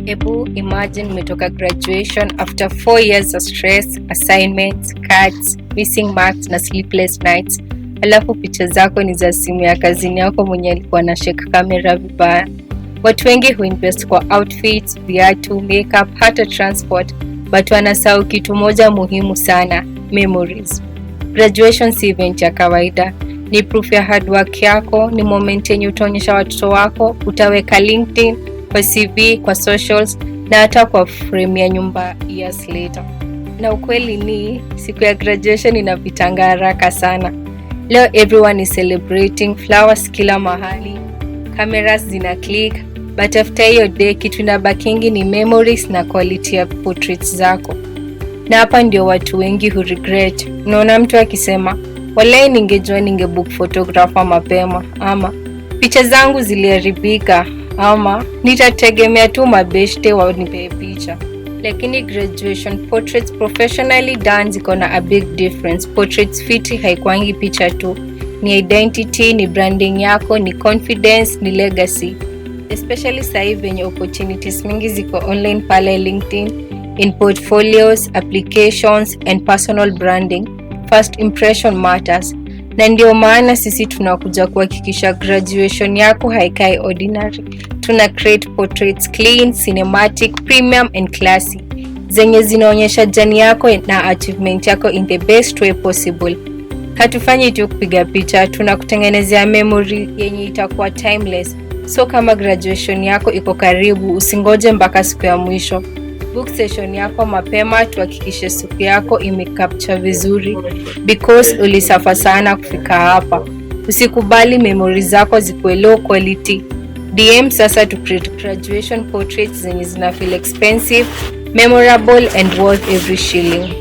Ebu imagine umetoka graduation after 4 years of stress, assignments, cuts, missing marks na sleepless nights. Alafu picha zako ni za simu ya kazini yako mwenye alikuwa na shake kamera vibaya. Watu wengi huinvest kwa outfits, viatu, makeup, hata transport, but wanasahau kitu moja muhimu sana, memories. Graduation si event ya kawaida, ni proof ya hard work yako, ni moment yenye utaonyesha watoto wako, utaweka LinkedIn, kwa CV, kwa socials, na hata kwa frame ya nyumba years later. Na ukweli ni, siku ya graduation inapitanga haraka sana. Leo everyone is celebrating, flowers kila mahali, cameras zina click, but after hiyo day kitu inabakingi ni memories na quality ya portraits zako. Na hapa ndio watu wengi hu regret. Unaona mtu akisema, walai ningejua ningebook photographer mapema, ama picha zangu ziliharibika, ama nitategemea tu mabeshte wanipe picha. Lakini graduation portraits professionally done ziko na a big difference. Portraits fiti haikuangi picha tu, ni identity, ni branding yako, ni confidence, ni legacy. Especially sasa hivi venye opportunities mingi ziko online pale LinkedIn, in portfolios, applications and personal branding. First impression matters. Na ndio maana sisi tunakuja kuhakikisha graduation yako haikai ordinary. Tuna create portraits clean, cinematic, premium and classy, zenye zinaonyesha journey yako na achievement yako in the best way possible. Hatufanyi tu kupiga picha, tunakutengenezea memory yenye itakuwa timeless. So kama graduation yako iko karibu, usingoje mpaka siku ya mwisho. Book session yako mapema, tuhakikishe siku yako imecapture vizuri, because ulisafa sana kufika hapa. Usikubali memories zako zikuwe low quality. DM sasa to create graduation portraits zenye zina feel expensive, memorable and worth every shilling.